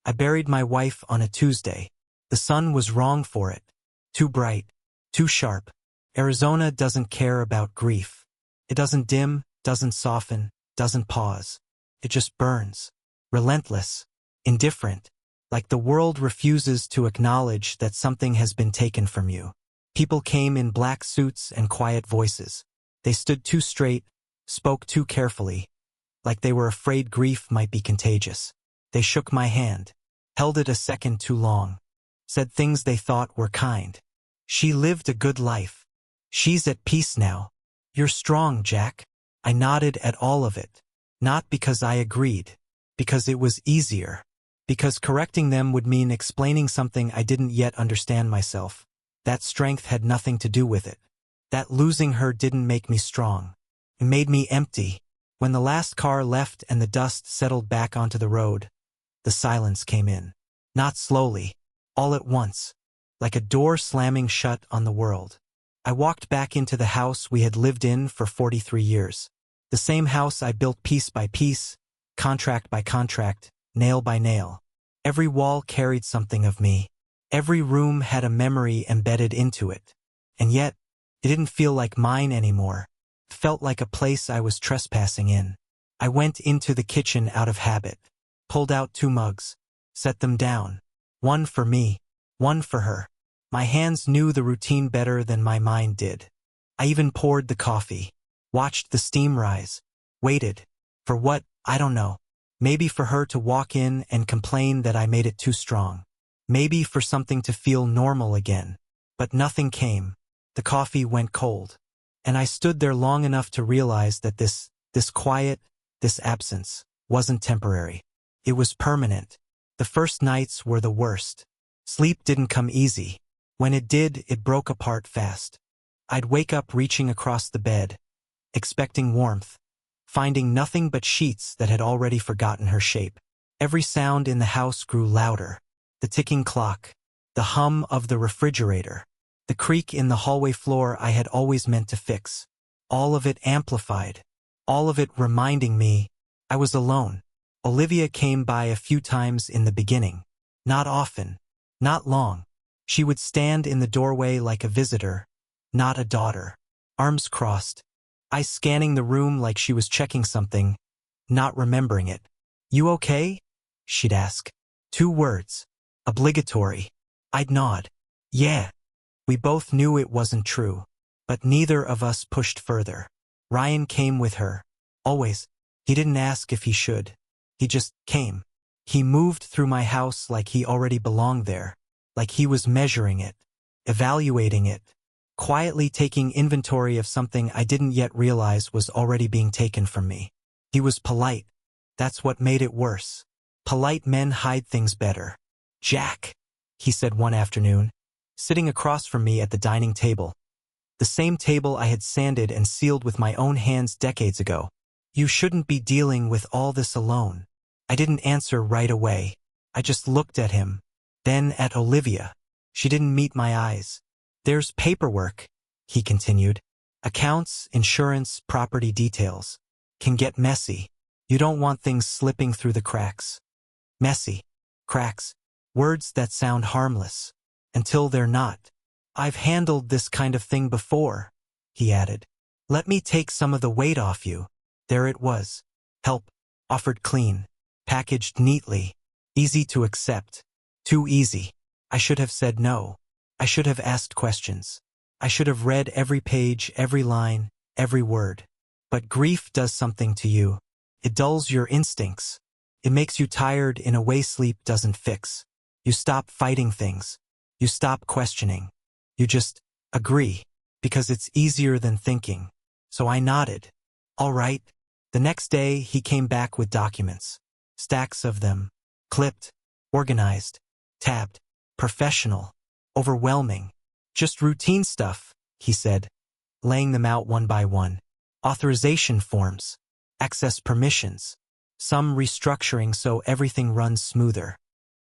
I buried my wife on a Tuesday. The sun was wrong for it. Too bright. Too sharp. Arizona doesn't care about grief. It doesn't dim, doesn't soften, doesn't pause. It just burns. Relentless. Indifferent. Like the world refuses to acknowledge that something has been taken from you. People came in black suits and quiet voices. They stood too straight, spoke too carefully, like they were afraid grief might be contagious. They shook my hand, held it a second too long, said things they thought were kind. She lived a good life. She's at peace now. You're strong, Jack. I nodded at all of it. Not because I agreed, because it was easier. Because correcting them would mean explaining something I didn't yet understand myself. That strength had nothing to do with it. That losing her didn't make me strong. It made me empty. When the last car left and the dust settled back onto the road, the silence came in. Not slowly, all at once, like a door slamming shut on the world. I walked back into the house we had lived in for 43 years. The same house I built piece by piece, contract by contract, nail by nail. Every wall carried something of me. Every room had a memory embedded into it. And yet, it didn't feel like mine anymore. It felt like a place I was trespassing in. I went into the kitchen out of habit, pulled out 2 mugs, set them down. One for me, one for her. My hands knew the routine better than my mind did. I even poured the coffee, watched the steam rise, waited. For what? I don't know. Maybe for her to walk in and complain that I made it too strong. Maybe for something to feel normal again. But nothing came. The coffee went cold. And I stood there long enough to realize that this quiet, this absence, wasn't temporary. It was permanent. The first nights were the worst. Sleep didn't come easy. When it did, it broke apart fast. I'd wake up reaching across the bed, expecting warmth, finding nothing but sheets that had already forgotten her shape. Every sound in the house grew louder. The ticking clock, the hum of the refrigerator, the creak in the hallway floor I had always meant to fix. All of it amplified, all of it reminding me I was alone. Olivia came by a few times in the beginning. Not often, not long. She would stand in the doorway like a visitor, not a daughter. Arms crossed, eyes scanning the room like she was checking something, not remembering it. "You okay?" she'd ask. 2 words. Obligatory. I'd nod. Yeah. We both knew it wasn't true, but neither of us pushed further. Ryan came with her. Always. He didn't ask if he should. He just came. He moved through my house like he already belonged there, like he was measuring it, evaluating it, quietly taking inventory of something I didn't yet realize was already being taken from me. He was polite. That's what made it worse. Polite men hide things better. "Jack," he said one afternoon, sitting across from me at the dining table. The same table I had sanded and sealed with my own hands decades ago. "You shouldn't be dealing with all this alone." I didn't answer right away. I just looked at him, then at Olivia. She didn't meet my eyes. "There's paperwork," he continued. "Accounts, insurance, property details. Can get messy. You don't want things slipping through the cracks." Messy. Cracks. Words that sound harmless. Until they're not. "I've handled this kind of thing before," he added. "Let me take some of the weight off you." There it was. Help. Offered clean. Packaged neatly. Easy to accept. Too easy. I should have said no. I should have asked questions. I should have read every page, every line, every word. But grief does something to you. It dulls your instincts. It makes you tired in a way sleep doesn't fix. You stop fighting things. You stop questioning. You just agree, because it's easier than thinking. So I nodded. All right. The next day, he came back with documents. Stacks of them. Clipped. Organized. Tabbed. Professional. Overwhelming. "Just routine stuff," he said, laying them out one by one. Authorization forms. Access permissions. Some restructuring so everything runs smoother.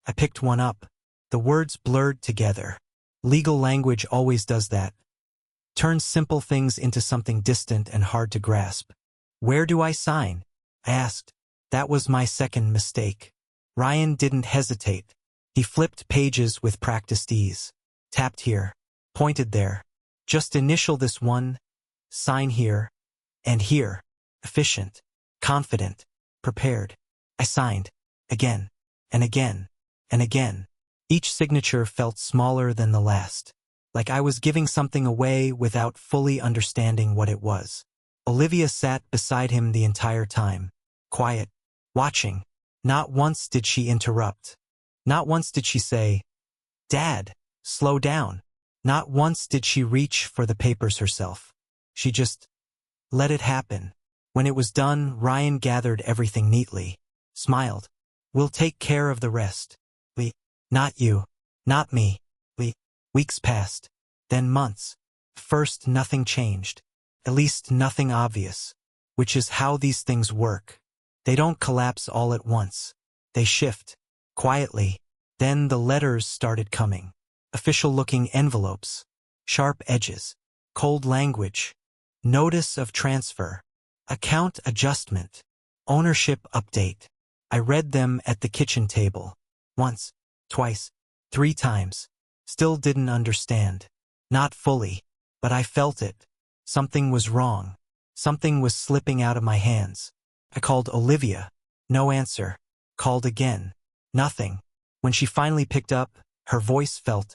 I picked one up. The words blurred together. Legal language always does that. Turns simple things into something distant and hard to grasp. "Where do I sign?" I asked. That was my second mistake. Ryan didn't hesitate. He flipped pages with practiced ease. Tapped here. Pointed there. Just initial this one. Sign here. And here. Efficient. Confident. Prepared. I signed. Again. And again. And again. Each signature felt smaller than the last. Like I was giving something away without fully understanding what it was. Olivia sat beside him the entire time. Quiet. Watching. Not once did she interrupt. Not once did she say, "Dad, slow down." Not once did she reach for the papers herself. She just let it happen. When it was done, Ryan gathered everything neatly. Smiled. "We'll take care of the rest. We, not you, not me. Weeks passed. Then months. First, nothing changed. At least nothing obvious. Which is how these things work. They don't collapse all at once. They shift. Quietly. Then the letters started coming. Official-looking envelopes. Sharp edges. Cold language. Notice of transfer. Account adjustment. Ownership update. I read them at the kitchen table. Once. Twice. 3 times. Still didn't understand. Not fully. But I felt it. Something was wrong. Something was slipping out of my hands. I called Olivia. No answer. Called again. Nothing. When she finally picked up, her voice felt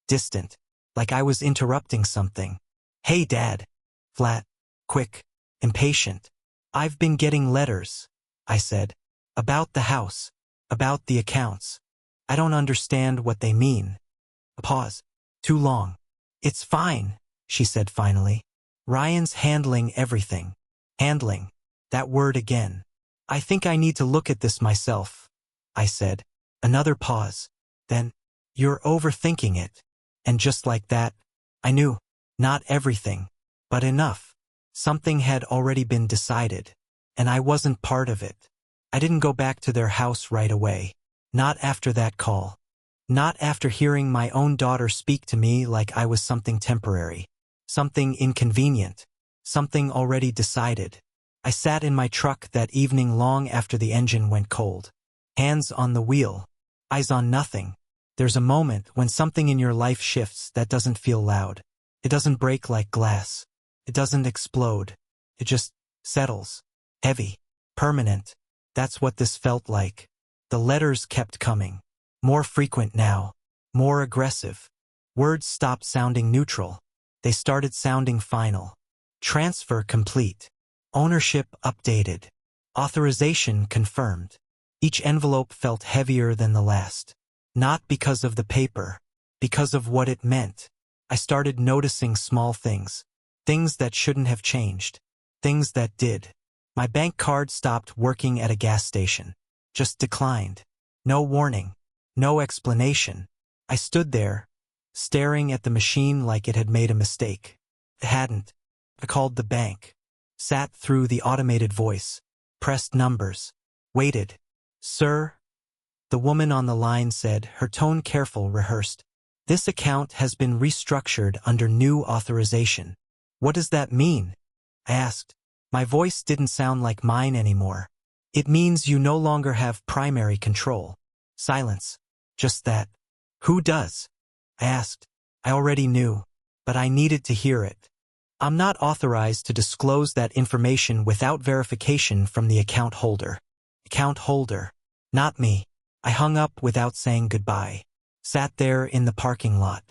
distant. Like I was interrupting something. "Hey, Dad." Flat. Quick. Impatient. "I've been getting letters," I said. "About the house. About the accounts. I don't understand what they mean." A pause. Too long. "It's fine," she said finally. "Ryan's handling everything." Handling. That word again. "I think I need to look at this myself," I said. Another pause. Then, "You're overthinking it." And just like that, I knew. Not everything. But enough. Something had already been decided. And I wasn't part of it. I didn't go back to their house right away. Not after that call. Not after hearing my own daughter speak to me like I was something temporary. Something inconvenient. Something already decided. I sat in my truck that evening long after the engine went cold. Hands on the wheel. Eyes on nothing. There's a moment when something in your life shifts that doesn't feel loud. It doesn't break like glass. It doesn't explode. It just settles. Heavy. Permanent. That's what this felt like. The letters kept coming. More frequent now. More aggressive. Words stopped sounding neutral. They started sounding final. Transfer complete. Ownership updated. Authorization confirmed. Each envelope felt heavier than the last. Not because of the paper. Because of what it meant. I started noticing small things. Things that shouldn't have changed. Things that did. My bank card stopped working at a gas station. Just declined. No warning. No explanation. I stood there, staring at the machine like it had made a mistake. It hadn't. I called the bank. Sat through the automated voice. Pressed numbers. Waited. "Sir?" The woman on the line said, her tone careful, rehearsed. "This account has been restructured under new authorization." "What does that mean?" I asked. My voice didn't sound like mine anymore. "It means you no longer have primary control." Silence. Just that. "Who does?" I asked. I already knew, but I needed to hear it. "I'm not authorized to disclose that information without verification from the account holder." Account holder. Not me. I hung up without saying goodbye. Sat there in the parking lot.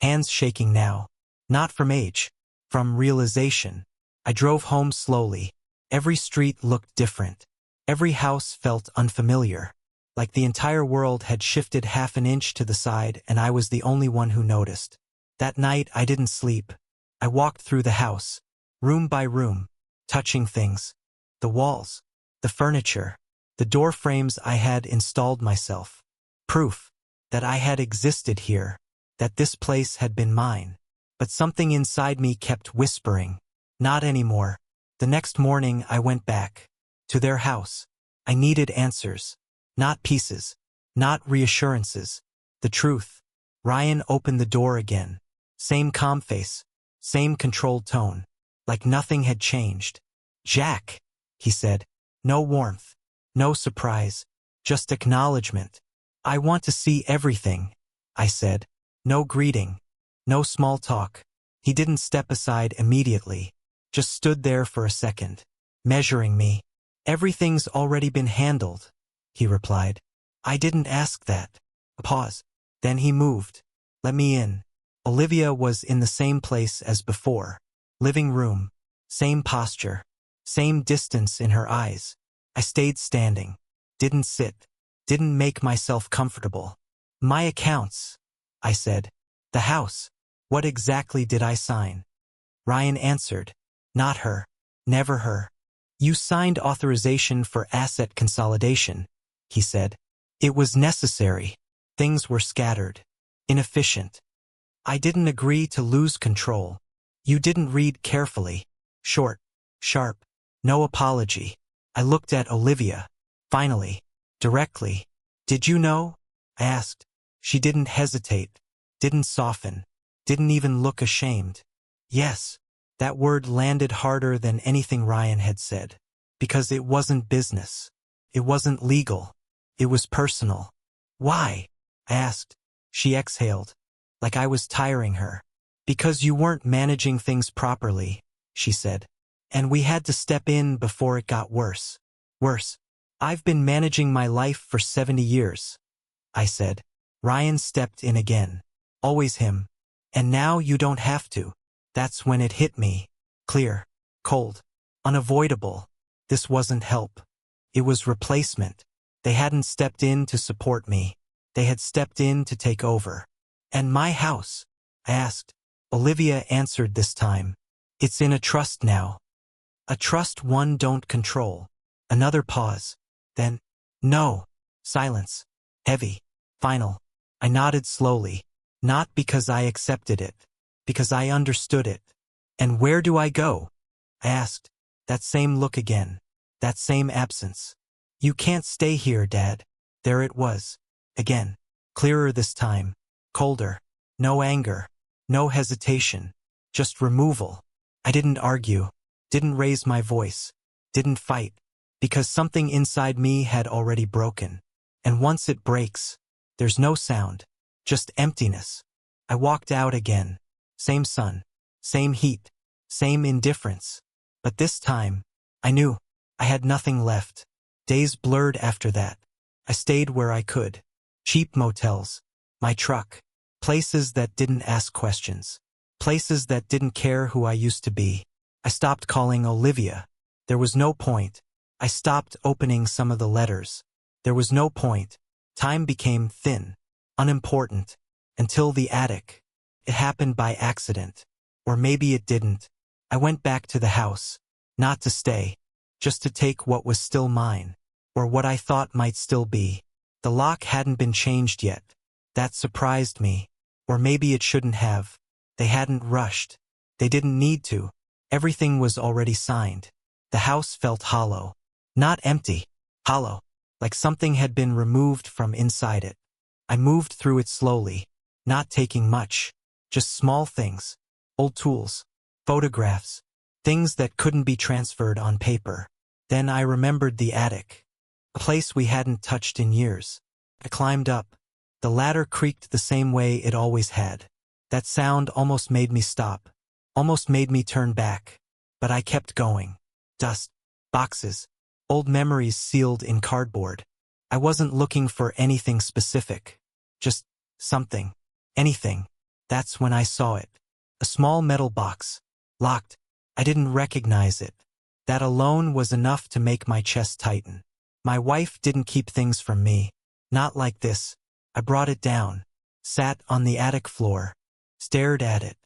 Hands shaking now. Not from age. From realization. I drove home slowly. Every street looked different. Every house felt unfamiliar. Like the entire world had shifted half an inch to the side and I was the only one who noticed. That night I didn't sleep. I walked through the house. Room by room. Touching things. The walls. The furniture. The door frames I had installed myself. Proof that I had existed here. That this place had been mine. But something inside me kept whispering. Not anymore. The next morning I went back. To their house. I needed answers. Not pieces. Not reassurances. The truth. Ryan opened the door again. Same calm face. Same controlled tone. Like nothing had changed. "Jack," he said. No warmth. No surprise. just acknowledgement. I want to see everything, I said. No greeting. No small talk. He didn't step aside immediately, just stood there for a second, measuring me. Everything's already been handled, he replied. I didn't ask that. A pause. Then he moved. Let me in. Olivia was in the same place as before. Living room. Same posture. Same distance in her eyes. I stayed standing. Didn't sit. Didn't make myself comfortable. My accounts, I said. The house. What exactly did I sign? Ryan answered. Not her. Never her. You signed authorization for asset consolidation, he said. It was necessary. Things were scattered. Inefficient. I didn't agree to lose control. You didn't read carefully. Short. Sharp. No apology. I looked at Olivia. Finally. Directly. Did you know? I asked. She didn't hesitate. Didn't soften. Didn't even look ashamed. Yes. That word landed harder than anything Ryan had said. Because it wasn't business. It wasn't legal. It was personal. Why? I asked. She exhaled. Like I was tiring her. Because you weren't managing things properly, she said. And we had to step in before it got worse. Worse. I've been managing my life for 70 years, I said. Ryan stepped in again. Always him. And now you don't have to. That's when it hit me. Clear. Cold. Unavoidable. This wasn't help. It was replacement. They hadn't stepped in to support me. They had stepped in to take over. And my house? I asked. Olivia answered this time. It's in a trust now. A trust one don't control. Another pause. Then, no. Silence. Heavy. Final. I nodded slowly. Not because I accepted it. Because I understood it. And where do I go? I asked. That same look again. That same absence. You can't stay here, Dad. There it was. Again. Clearer this time. Colder. No anger. No hesitation. Just removal. I didn't argue. Didn't raise my voice. Didn't fight. Because something inside me had already broken. And once it breaks, there's no sound. Just emptiness. I walked out again. Same sun. Same heat. Same indifference. But this time, I knew. I had nothing left. Days blurred after that. I stayed where I could. Cheap motels. My truck. Places that didn't ask questions. Places that didn't care who I used to be. I stopped calling Olivia. There was no point. I stopped opening some of the letters. There was no point. Time became thin. Unimportant. Until the attic. It happened by accident. Or maybe it didn't. I went back to the house. Not to stay. Just to take what was still mine. Or what I thought might still be. The lock hadn't been changed yet. That surprised me. Or maybe it shouldn't have. They hadn't rushed. They didn't need to. Everything was already signed. The house felt hollow. Not empty. Hollow. Like something had been removed from inside it. I moved through it slowly. Not taking much. Just small things. Old tools. Photographs. Things that couldn't be transferred on paper. Then I remembered the attic. A place we hadn't touched in years. I climbed up. The ladder creaked the same way it always had. That sound almost made me stop. Almost made me turn back. But I kept going. Dust. Boxes. Old memories sealed in cardboard. I wasn't looking for anything specific. Just something. Anything. That's when I saw it. A small metal box. Locked. I didn't recognize it. That alone was enough to make my chest tighten. My wife didn't keep things from me. Not like this. I brought it down. Sat on the attic floor. Stared at it.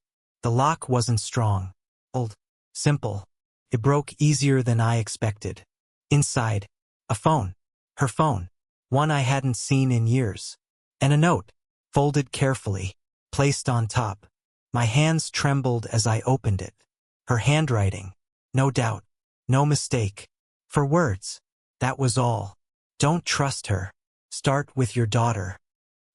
The lock wasn't strong. Old. Simple. It broke easier than I expected. Inside. A phone. Her phone. One I hadn't seen in years. And a note. Folded carefully. Placed on top. My hands trembled as I opened it. Her handwriting. No doubt. No mistake. For words. That was all. Don't trust her. Start with your daughter.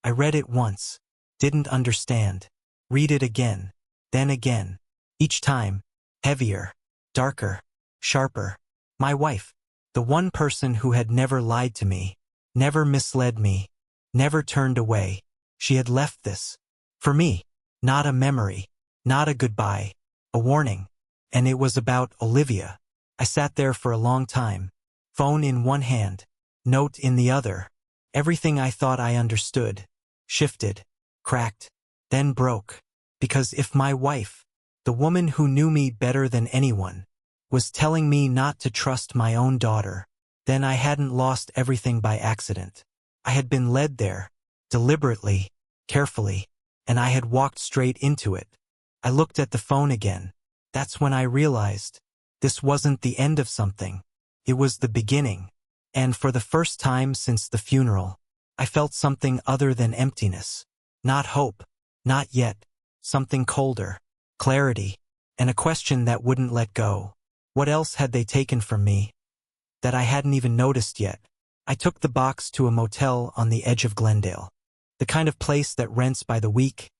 I read it once. Didn't understand. Read it again. Then again. Each time. Heavier. Darker. Sharper. My wife. The one person who had never lied to me. never misled me, never turned away. She had left this. For me. Not a memory. Not a goodbye. A warning. And it was about Olivia. I sat there for a long time. Phone in one hand. Note in the other. Everything I thought I understood. Shifted. Cracked. Then broke. Because if my wife, the woman who knew me better than anyone, was telling me not to trust my own daughter, then I hadn't lost everything by accident. I had been led there, deliberately, carefully, and I had walked straight into it. I looked at the phone again. That's when I realized this wasn't the end of something. It was the beginning. And for the first time since the funeral, I felt something other than emptiness. Not hope. Not yet. Something colder. Clarity. And a question that wouldn't let go. What else had they taken from me that I hadn't even noticed yet? I took the box to a motel on the edge of Glendale. The kind of place that rents by the week,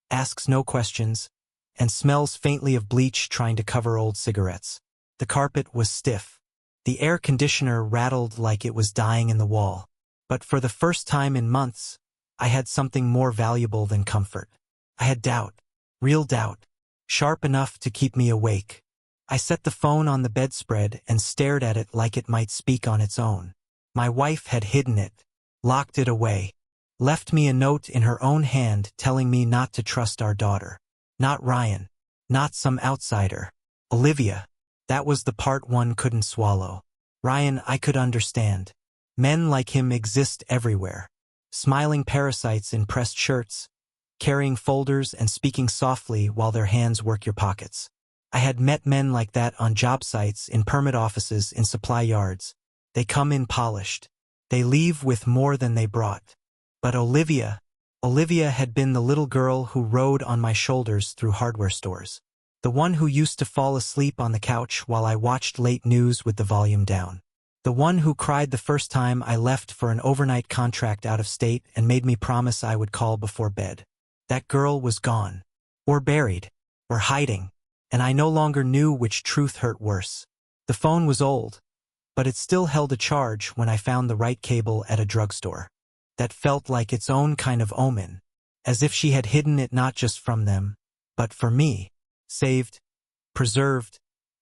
asks no questions, and smells faintly of bleach trying to cover old cigarettes. The carpet was stiff. The air conditioner rattled like it was dying in the wall. But for the first time in months, I had something more valuable than comfort. I had doubt. Real doubt. Sharp enough to keep me awake. I set the phone on the bedspread and stared at it like it might speak on its own. My wife had hidden it, locked it away, left me a note in her own hand telling me not to trust our daughter. Not Ryan. Not some outsider. Olivia. That was the part one couldn't swallow. Ryan I could understand. Men like him exist everywhere. Smiling parasites in pressed shirts, carrying folders and speaking softly while their hands work your pockets. I had met men like that on job sites, in permit offices, in supply yards. They come in polished. They leave with more than they brought. But Olivia had been the little girl who rode on my shoulders through hardware stores. The one who used to fall asleep on the couch while I watched late news with the volume down. The one who cried the first time I left for an overnight contract out of state and made me promise I would call before bed. That girl was gone. Or buried. Or hiding. And I no longer knew which truth hurt worse. The phone was old, but it still held a charge when I found the right cable at a drugstore. That felt like its own kind of omen, as if she had hidden it not just from them, but for me. Saved, preserved,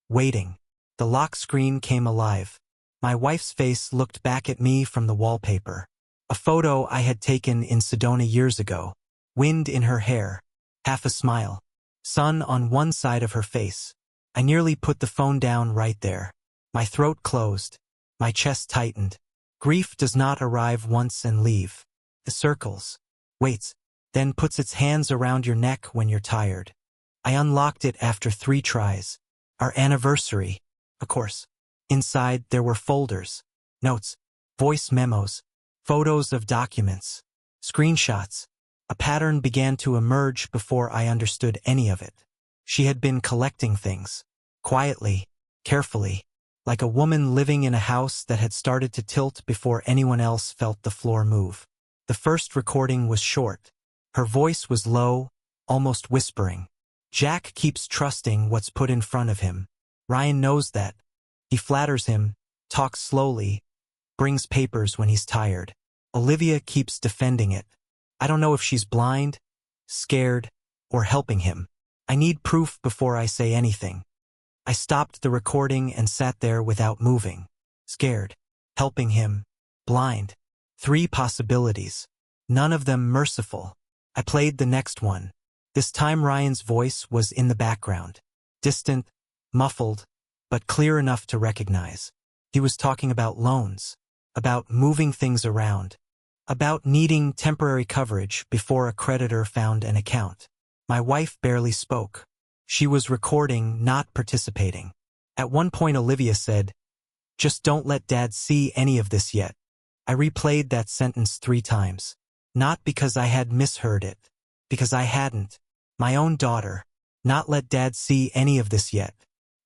waiting. The lock screen came alive. My wife's face looked back at me from the wallpaper. A photo I had taken in Sedona years ago. Wind in her hair. Half a smile. Sun on one side of her face. I nearly put the phone down right there. My throat closed. My chest tightened. Grief does not arrive once and leave. It circles, waits, then puts its hands around your neck when you're tired. I unlocked it after 3 tries. Our anniversary, of course. Inside there were folders, notes, voice memos, photos of documents, screenshots. A pattern began to emerge before I understood any of it. She had been collecting things. Quietly, carefully, like a woman living in a house that had started to tilt before anyone else felt the floor move. The first recording was short. Her voice was low, almost whispering. Jack keeps trusting what's put in front of him. Ryan knows that. He flatters him, talks slowly, brings papers when he's tired. Olivia keeps defending it. I don't know if she's blind, scared, or helping him. I need proof before I say anything. I stopped the recording and sat there without moving. Scared, helping him, blind. 3 possibilities. None of them merciful. I played the next one. This time Ryan's voice was in the background. Distant, muffled, but clear enough to recognize. He was talking about loans, about moving things around, about needing temporary coverage before a creditor found an account. My wife barely spoke. She was recording, not participating. At one point Olivia said, "Just don't let Dad see any of this yet." I replayed that sentence 3 times. Not because I had misheard it. Because I hadn't. My own daughter. Not let Dad see any of this yet.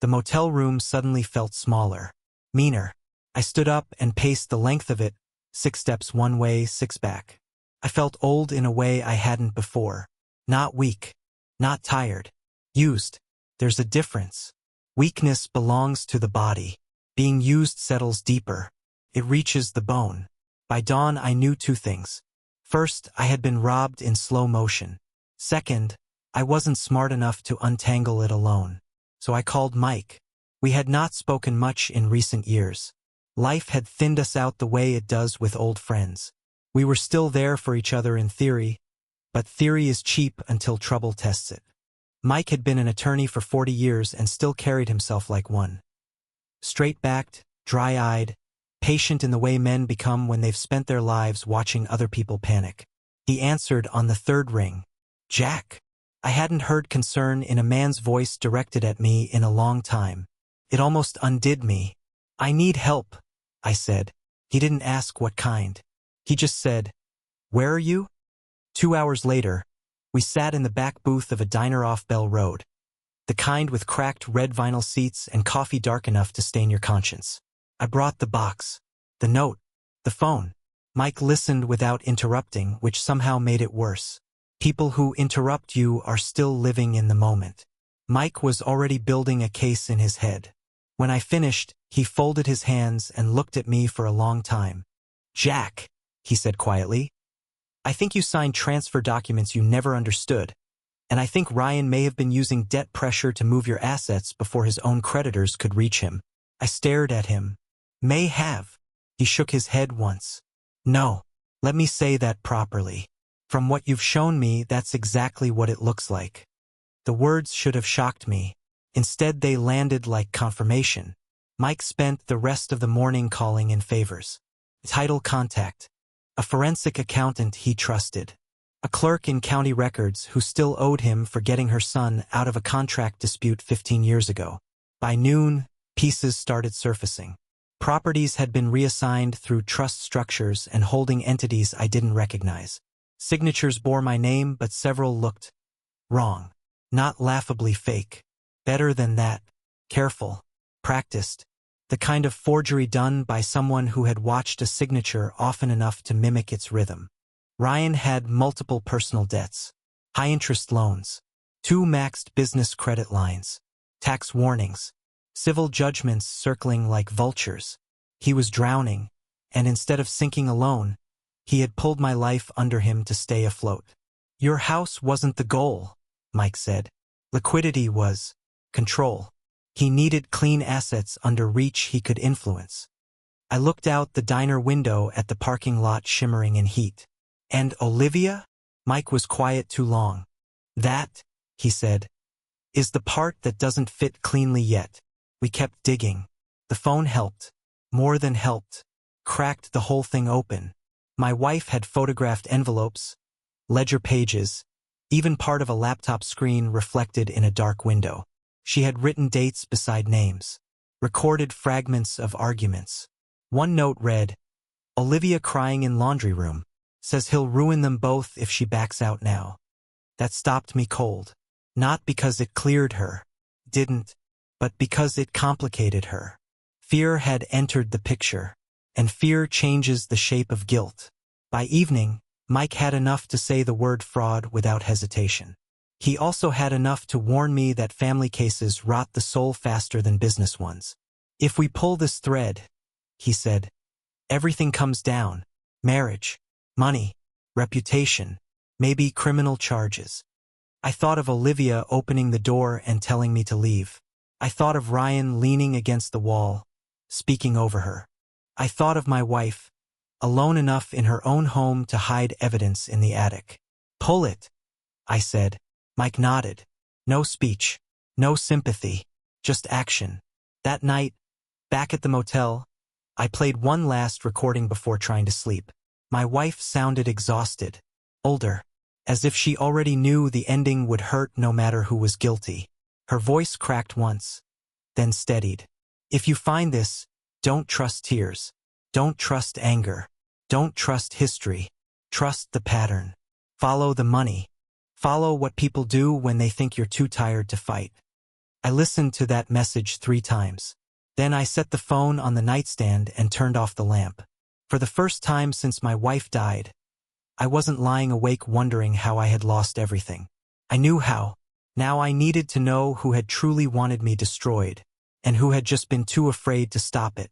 The motel room suddenly felt smaller. Meaner. I stood up and paced the length of it, 6 steps one way, 6 back. I felt old in a way I hadn't before. Not weak. Not tired. Used. There's a difference. Weakness belongs to the body. Being used settles deeper. It reaches the bone. By dawn, I knew two things. First, I had been robbed in slow motion. Second, I wasn't smart enough to untangle it alone. So I called Mike. We had not spoken much in recent years. Life had thinned us out the way it does with old friends. We were still there for each other in theory, but theory is cheap until trouble tests it. Mike had been an attorney for 40 years and still carried himself like one. Straight-backed, dry-eyed, patient in the way men become when they've spent their lives watching other people panic. He answered on the third ring. "Jack." I hadn't heard concern in a man's voice directed at me in a long time. It almost undid me. "I need help," I said. He didn't ask what kind. He just said, "Where are you?" 2 hours later, we sat in the back booth of a diner off Bell Road. The kind with cracked red vinyl seats and coffee dark enough to stain your conscience. I brought the box, the note, the phone. Mike listened without interrupting, which somehow made it worse. People who interrupt you are still living in the moment. Mike was already building a case in his head. When I finished, he folded his hands and looked at me for a long time. "Jack," he said quietly, "I think you signed transfer documents you never understood, and I think Ryan may have been using debt pressure to move your assets before his own creditors could reach him." I stared at him. "May have." He shook his head once. "No, let me say that properly. From what you've shown me, that's exactly what it looks like." The words should have shocked me. Instead, they landed like confirmation. Mike spent the rest of the morning calling in favors. Title contact. A forensic accountant he trusted. A clerk in county records who still owed him for getting her son out of a contract dispute 15 years ago. By noon, pieces started surfacing. Properties had been reassigned through trust structures and holding entities I didn't recognize. Signatures bore my name, but several looked wrong. Not laughably fake. Better than that. Careful. Practiced. The kind of forgery done by someone who had watched a signature often enough to mimic its rhythm. Ryan had multiple personal debts. High-interest loans. 2 maxed business credit lines. Tax warnings. Civil judgments circling like vultures. He was drowning, and instead of sinking alone, he had pulled my life under him to stay afloat. "Your house wasn't the goal," Mike said. "Liquidity was. Control. He needed clean assets under reach he could influence." I looked out the diner window at the parking lot shimmering in heat. "And Olivia?" Mike was quiet too long. "That," he said, "is the part that doesn't fit cleanly yet." We kept digging. The phone helped. More than helped. Cracked the whole thing open. My wife had photographed envelopes, ledger pages, even part of a laptop screen reflected in a dark window. She had written dates beside names. Recorded fragments of arguments. One note read, "Olivia crying in laundry room. Says he'll ruin them both if she backs out now." That stopped me cold. Not because it cleared her. Didn't. But because it complicated her. Fear had entered the picture. And fear changes the shape of guilt. By evening, Mike had enough to say the word fraud without hesitation. He also had enough to warn me that family cases rot the soul faster than business ones. "If we pull this thread," he said, "everything comes down. Marriage, money, reputation, maybe criminal charges." I thought of Olivia opening the door and telling me to leave. I thought of Ryan leaning against the wall, speaking over her. I thought of my wife, alone enough in her own home to hide evidence in the attic. "Pull it," I said. Mike nodded. No speech, no sympathy, just action. That night, back at the motel, I played one last recording before trying to sleep. My wife sounded exhausted, older, as if she already knew the ending would hurt no matter who was guilty. Her voice cracked once, then steadied. "If you find this, don't trust tears. Don't trust anger. Don't trust history. Trust the pattern. Follow the money. Follow what people do when they think you're too tired to fight." I listened to that message 3 times. Then I set the phone on the nightstand and turned off the lamp. For the first time since my wife died, I wasn't lying awake wondering how I had lost everything. I knew how. Now I needed to know who had truly wanted me destroyed, and who had just been too afraid to stop it.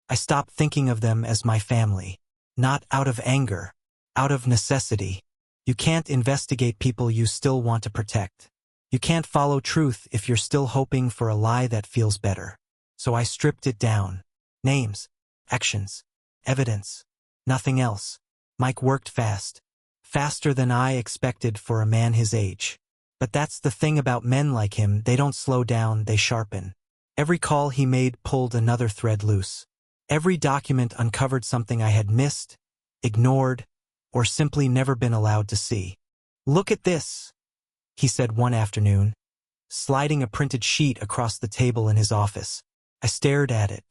I stopped thinking of them as my family. Not out of anger. Out of necessity. You can't investigate people you still want to protect. You can't follow truth if you're still hoping for a lie that feels better. So I stripped it down. Names. Actions. Evidence. Nothing else. Mike worked fast. Faster than I expected for a man his age. But that's the thing about men like him, they don't slow down, they sharpen. Every call he made pulled another thread loose. Every document uncovered something I had missed, ignored, or simply never been allowed to see. "Look at this," he said one afternoon, sliding a printed sheet across the table in his office. I stared at it,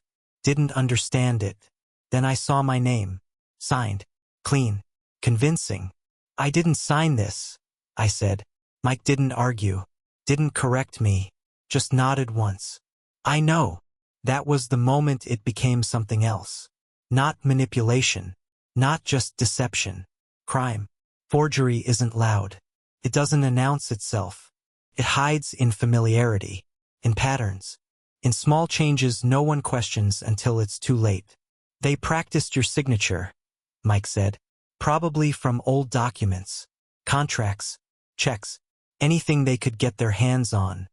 didn't understand it. Then I saw my name. Signed. Clean. Convincing. "I didn't sign this," I said. Mike didn't argue, didn't correct me, just nodded once. "I know." That was the moment it became something else. Not manipulation. Not just deception. Crime. Forgery isn't loud. It doesn't announce itself. It hides in familiarity, in patterns, in small changes no one questions until it's too late. "They practiced your signature," Mike said. "Probably from old documents, contracts, checks, anything they could get their hands on.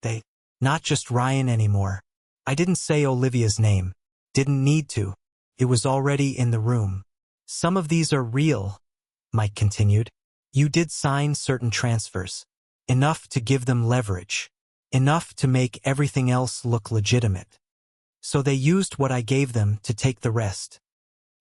They, not just Ryan anymore." I didn't say Olivia's name. Didn't need to. It was already in the room. "Some of these are real," Mike continued. "You did sign certain transfers. Enough to give them leverage. Enough to make everything else look legitimate. So they used what I gave them to take the rest."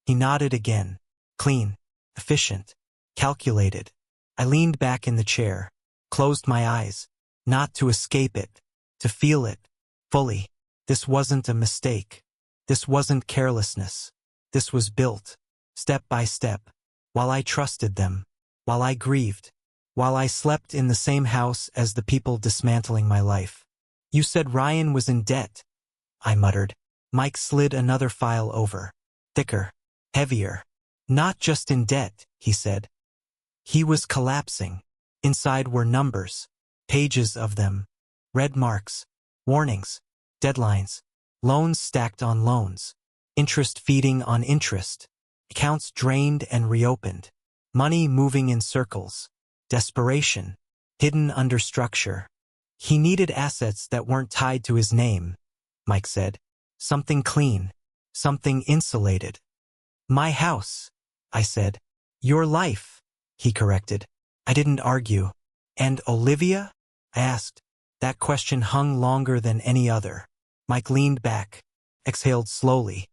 He nodded again. Clean. Efficient. Calculated. I leaned back in the chair. Closed my eyes. Not to escape it. To feel it. Fully. This wasn't a mistake. This wasn't carelessness. This was built. Step by step. While I trusted them. While I grieved. While I slept in the same house as the people dismantling my life. "You said Ryan was in debt," I muttered. Mike slid another file over. Thicker. Heavier. "Not just in debt," he said. "He was collapsing. Inside were numbers. Pages of them. Red marks. Warnings. Deadlines. Loans stacked on loans. Interest feeding on interest. Accounts drained and reopened. Money moving in circles. Desperation. Hidden under structure. He needed assets that weren't tied to his name," Mike said. "Something clean. Something insulated." "My house," I said. "Your life," he corrected. I didn't argue. "And Olivia?" I asked. That question hung longer than any other. Mike leaned back, exhaled slowly.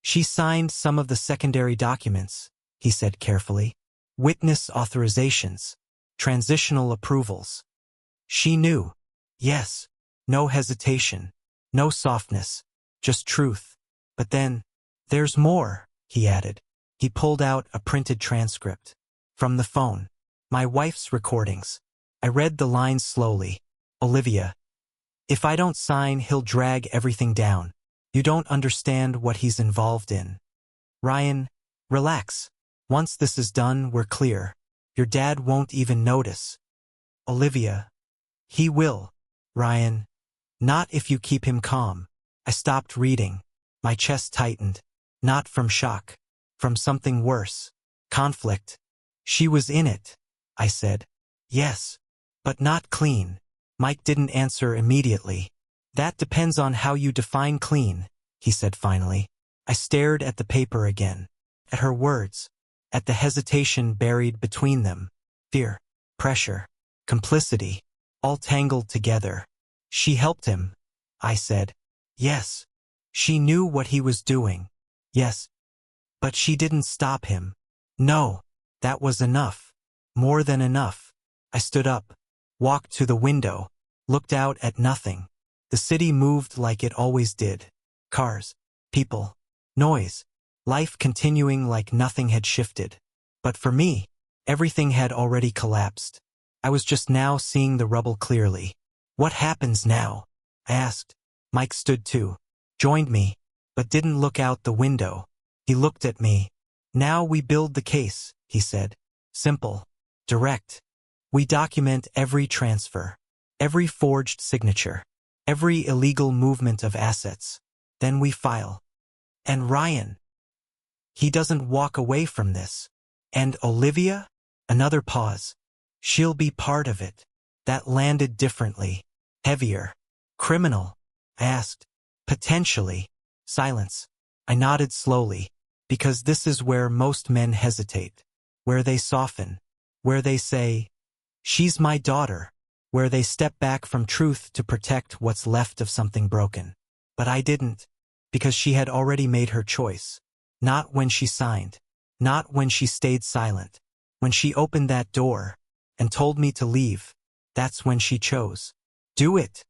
"She signed some of the secondary documents," he said carefully. "Witness authorizations. Transitional approvals. She knew. Yes. No hesitation. No softness. Just truth. But then, there's more," he added. He pulled out a printed transcript. From the phone. My wife's recordings. I read the lines slowly. "Olivia. If I don't sign, he'll drag everything down. You don't understand what he's involved in. Ryan, relax. Once this is done, we're clear. Your dad won't even notice. Olivia. He will. Ryan. Not if you keep him calm." I stopped reading. My chest tightened. Not from shock. From something worse. Conflict. "She was in it," I said. "Yes. But not clean." Mike didn't answer immediately. "That depends on how you define clean," he said finally. I stared at the paper again. At her words. At the hesitation buried between them. Fear. Pressure. Complicity. All tangled together. "She helped him," I said. "Yes. She knew what he was doing. Yes. But she didn't stop him. No. That was enough. More than enough." I stood up. Walked to the window. Looked out at nothing. The city moved like it always did. Cars. People. Noise. Life continuing like nothing had shifted. But for me, everything had already collapsed. I was just now seeing the rubble clearly. "What happens now?" I asked. Mike stood too. Joined me. But didn't look out the window. He looked at me. "Now we build the case," he said. "Simple. Direct. We document every transfer. Every forged signature. Every illegal movement of assets. Then we file." "And Ryan?" He doesn't walk away from this. And Olivia? Another pause. She'll be part of it. That landed differently. Heavier. Criminal? I asked. Potentially. Silence. I nodded slowly, because this is where most men hesitate, where they soften, where they say, "She's my daughter," where they step back from truth to protect what's left of something broken. But I didn't, because she had already made her choice. Not when she signed. Not when she stayed silent. When she opened that door and told me to leave, that's when she chose. Do it,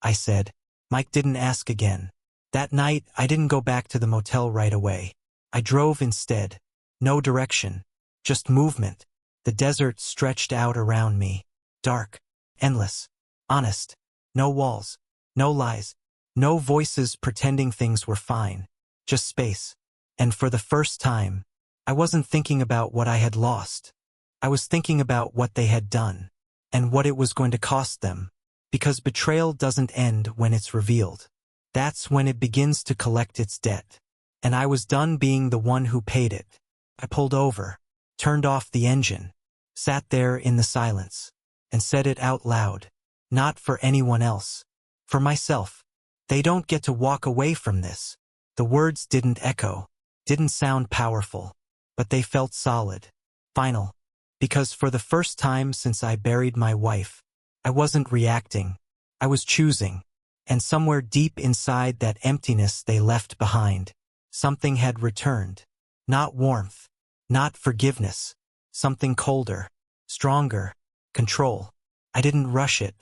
I said. Mike didn't ask again. That night, I didn't go back to the motel right away. I drove instead. No direction. Just movement. The desert stretched out around me. Dark. Endless. Honest. No walls. No lies. No voices pretending things were fine. Just space. And for the first time, I wasn't thinking about what I had lost. I was thinking about what they had done. And what it was going to cost them. Because betrayal doesn't end when it's revealed. That's when it begins to collect its debt. And I was done being the one who paid it. I pulled over, turned off the engine, sat there in the silence, and said it out loud. Not for anyone else. For myself. They don't get to walk away from this. The words didn't echo, didn't sound powerful, but they felt solid. Final. Because for the first time since I buried my wife, I wasn't reacting. I was choosing. And somewhere deep inside that emptiness they left behind, something had returned. Not warmth. Not forgiveness. Something colder. Stronger. Control. I didn't rush it.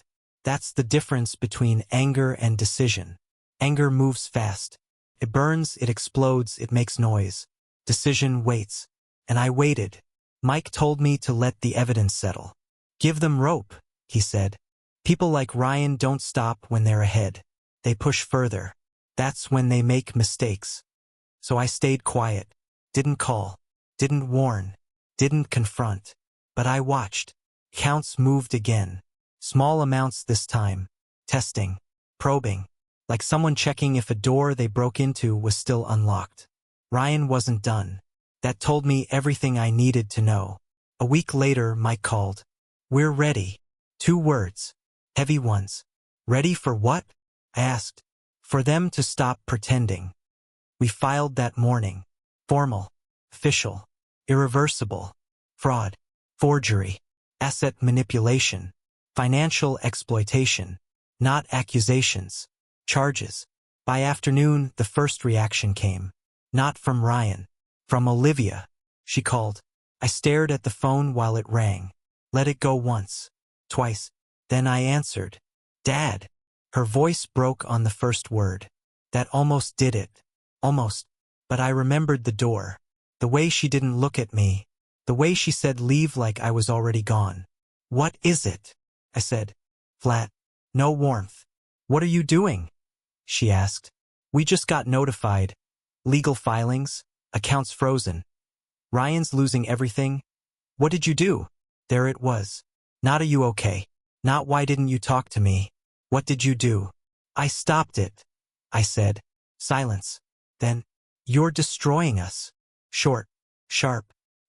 That's the difference between anger and decision. Anger moves fast. It burns, it explodes, it makes noise. Decision waits. And I waited. Mike told me to let the evidence settle. Give them rope, he said. People like Ryan don't stop when they're ahead. They push further. That's when they make mistakes. So I stayed quiet. Didn't call. Didn't warn. Didn't confront. But I watched. Counts moved again. Small amounts this time. Testing. Probing. Like someone checking if a door they broke into was still unlocked. Ryan wasn't done. That told me everything I needed to know. A week later, Mike called. We're ready. 2 words. Heavy ones. Ready for what? I asked. For them to stop pretending. We filed that morning. Formal. Official. Irreversible. Fraud. Forgery. Asset manipulation. Financial exploitation. Not accusations. Charges. By afternoon, the first reaction came. Not from Ryan. From Olivia. She called. I stared at the phone while it rang. Let it go once. Twice. Then I answered. Dad. Her voice broke on the first word. That almost did it. Almost. But I remembered the door. The way she didn't look at me. The way she said leave like I was already gone. What is it? I said. Flat. No warmth. What are you doing? She asked. We just got notified. Legal filings. Accounts frozen. Ryan's losing everything. What did you do? There it was. Not are you okay? Not why didn't you talk to me? What did you do? I stopped it. I said. Silence. Then, you're destroying us. Short. Sharp.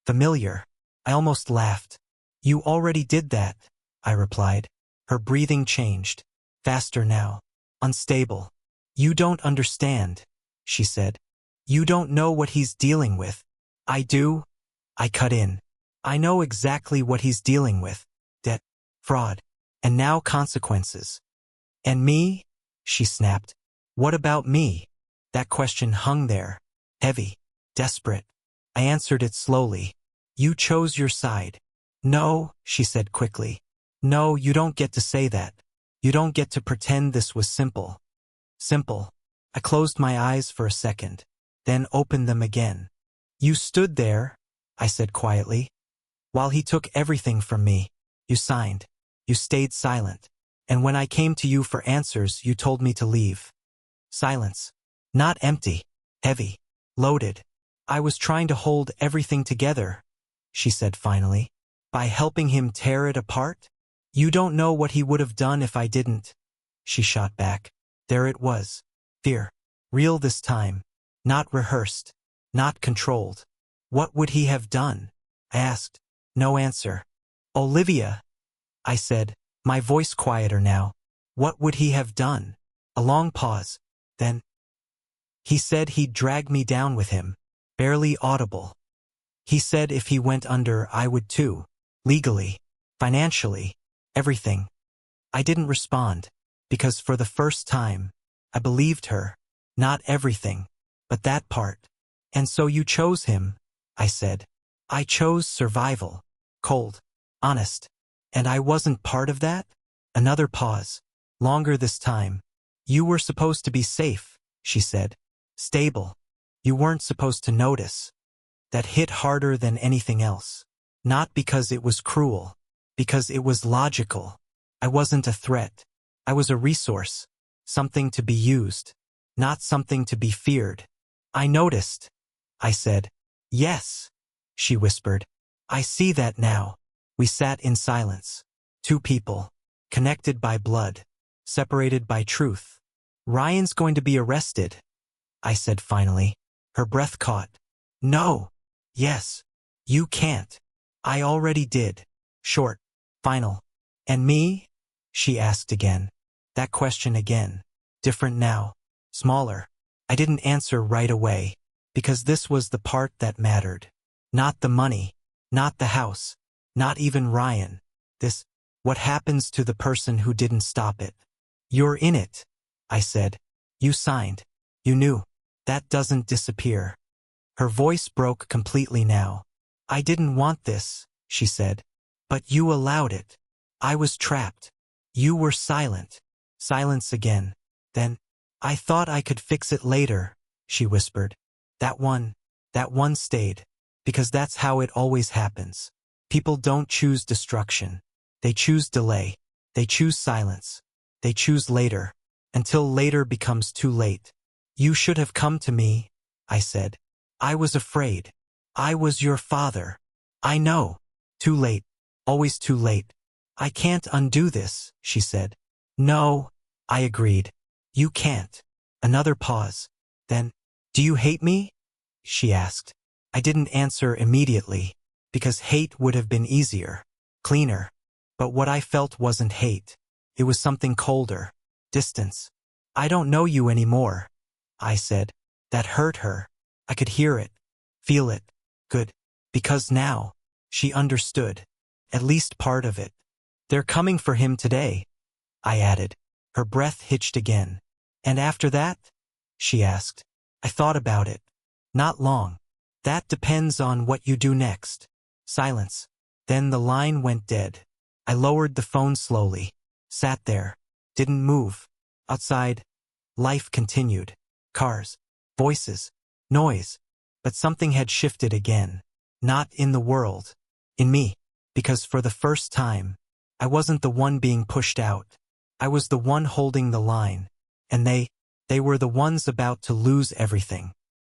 Familiar. I almost laughed. You already did that, I replied. Her breathing changed. Faster now. Unstable. You don't understand, she said. You don't know what he's dealing with. I do. I cut in. I know exactly what he's dealing with. Debt. Fraud. And now consequences. And me? She snapped. What about me? That question hung there. Heavy. Desperate. I answered it slowly. You chose your side. No, she said quickly. No, you don't get to say that. You don't get to pretend this was simple. Simple. I closed my eyes for a second, then opened them again. You stood there, I said quietly. While he took everything from me, you signed. You stayed silent. And when I came to you for answers, you told me to leave. Silence. Not empty. Heavy. Loaded. I was trying to hold everything together, she said finally. By helping him tear it apart? You don't know what he would have done if I didn't. She shot back. There it was. Fear. Real this time. Not rehearsed. not controlled. What would he have done? I asked. No answer. Olivia, I said, my voice quieter now. What would he have done? A long pause. Then, he said he'd drag me down with him. Barely audible. He said if he went under, I would too. Legally. Financially. Everything. I didn't respond. Because for the first time, I believed her. Not everything. But that part. And so you chose him, I said. I chose survival. Cold. Honest. And I wasn't part of that? Another pause. Longer this time. You were supposed to be safe, she said. Stable. You weren't supposed to notice. That hit harder than anything else. Not because it was cruel. Because it was logical. I wasn't a threat. I was a resource. Something to be used. Not something to be feared. I noticed. I said. Yes, she whispered. I see that now. We sat in silence. Two people. Connected by blood. Separated by truth. Ryan's going to be arrested, I said finally. Her breath caught. No. Yes. You can't. I already did. Short. Final. And me? She asked again. That question again. Different now. Smaller. I didn't answer right away. Because this was the part that mattered. Not the money. Not the house. Not even Ryan. This. What happens to the person who didn't stop it? You're in it, I said. You signed. You knew. That doesn't disappear. Her voice broke completely now. I didn't want this, she said. But you allowed it. I was trapped. You were silent. Silence again. Then, I thought I could fix it later, she whispered. That one stayed. Because that's how it always happens. People don't choose destruction. They choose delay. They choose silence. They choose later. Until later becomes too late. You should have come to me, I said. I was afraid. I was your father. I know. Too late. Always too late. I can't undo this, she said. No, I agreed. You can't. Another pause. Then, do you hate me? She asked. I didn't answer immediately, because hate would have been easier, cleaner. But what I felt wasn't hate. It was something colder. Distance. I don't know you anymore, I said. That hurt her. I could hear it. Feel it. Good. Because now, she understood. At least part of it. They're coming for him today, I added. Her breath hitched again. And after that? She asked. I thought about it. Not long. That depends on what you do next. Silence. Then the line went dead. I lowered the phone slowly. Sat there. Didn't move. Outside. Life continued. Cars. Voices. Noise. But something had shifted again. Not in the world. In me. Because for the first time, I wasn't the one being pushed out. I was the one holding the line. And they were the ones about to lose everything.